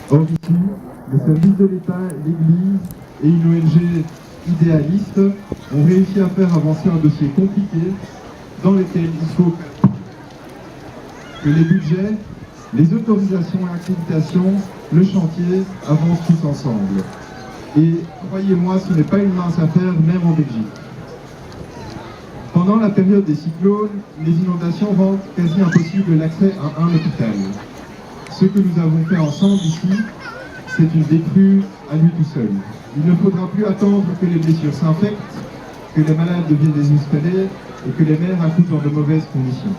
Or ici, le service de l'État, l'Église et une ONG idéaliste ont réussi à faire avancer un dossier compliqué dans lequel il faut que les budgets, les autorisations et accréditations, le chantier avancent tous ensemble. Et croyez-moi, ce n'est pas une mince affaire, même en Belgique. Pendant la période des cyclones, les inondations rendent quasi impossible l'accès à un hôpital. Ce que nous avons fait ensemble ici, c'est une décrue à lui tout seul. Il ne faudra plus attendre que les blessures s'infectent, que les malades deviennent désespérés et que les maires accouchent dans de mauvaises conditions.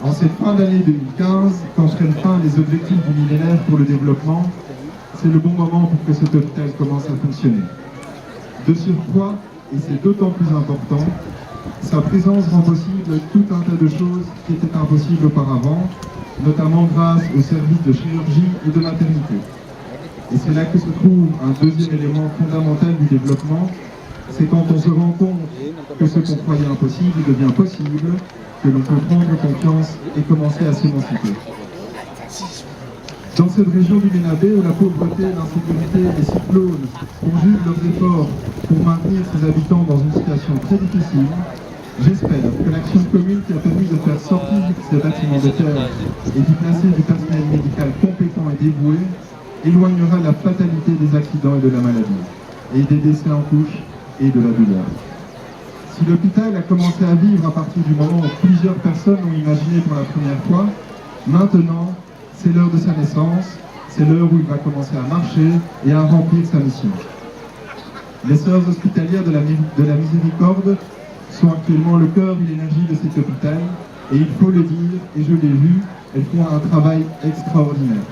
En cette fin d'année 2015, quand prennent fin les objectifs du millénaire pour le développement, c'est le bon moment pour que cet hôpital commence à fonctionner. De surcroît, et c'est d'autant plus important, sa présence rend possible tout un tas de choses qui étaient impossibles auparavant, notamment grâce aux services de chirurgie et de maternité. Et c'est là que se trouve un deuxième élément fondamental du développement, c'est quand on se rend compte que ce qu'on croyait impossible devient possible, que l'on peut prendre confiance et commencer à s'émanciper. Dans cette région du Ménabé, où la pauvreté, l'insécurité et les cyclones conjuguent leurs efforts pour maintenir ses habitants dans une situation très difficile, j'espère que l'action commune qui a permis de faire sortir ces bâtiments de terre et d'y placer du personnel médical compétent et dévoué éloignera la fatalité des accidents et de la maladie, et des décès en couche et de la douleur. Si l'hôpital a commencé à vivre à partir du moment où plusieurs personnes l'ont imaginé pour la première fois, maintenant, c'est l'heure de sa naissance, c'est l'heure où il va commencer à marcher et à remplir sa mission. Les sœurs hospitalières de la Miséricorde sont actuellement le cœur et l'énergie de cet hôpital, et il faut le dire, et je l'ai vu, elles font un travail extraordinaire.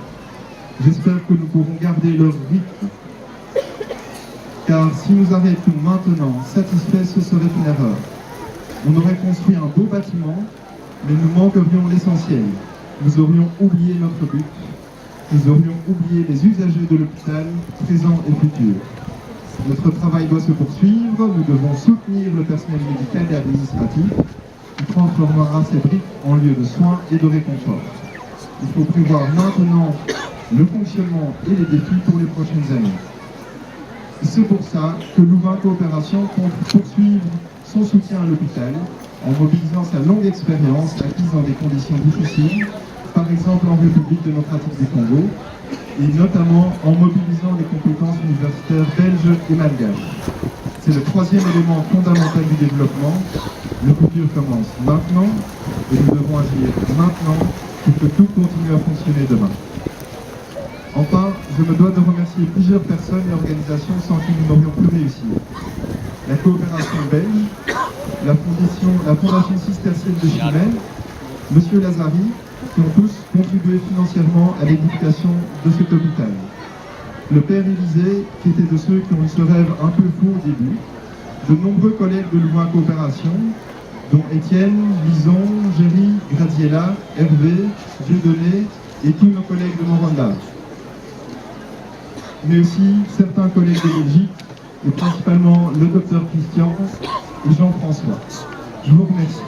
J'espère que nous pourrons garder leur rythme, car si nous arrêtons maintenant satisfaits, ce serait une erreur. On aurait construit un beau bâtiment, mais nous manquerions l'essentiel. Nous aurions oublié notre but, nous aurions oublié les usagers de l'hôpital, présents et futurs. Notre travail doit se poursuivre, nous devons soutenir le personnel médical et administratif, qui transformera ces briques en lieu de soins et de réconfort. Il faut prévoir maintenant le fonctionnement et les défis pour les prochaines années. C'est pour ça que Louvain Coopération compte poursuivre son soutien à l'hôpital en mobilisant sa longue expérience acquise dans des conditions difficiles, par exemple en République démocratique du Congo, et notamment en mobilisant les compétences universitaires belges et malgaches. C'est le troisième élément fondamental du développement. Le futur commence maintenant et nous devons agir maintenant pour que tout continue à fonctionner demain. Enfin, je me dois de remercier plusieurs personnes et organisations sans qui nous n'aurions pu réussir. La coopération belge, la Fondation cistercienne de Chimay, M. Lazari, qui ont tous contribué financièrement à l'édification de cet hôpital. Le père Élisée, qui était de ceux qui ont eu ce rêve un peu fou au début, de nombreux collègues de Louvain Coopération, dont Étienne, Lison, Géry, Gradiella, Hervé, Dieudonné et tous nos collègues de Moranda. Mais aussi certains collègues de Belgique, et principalement le docteur Christian et Jean-François. Je vous remercie.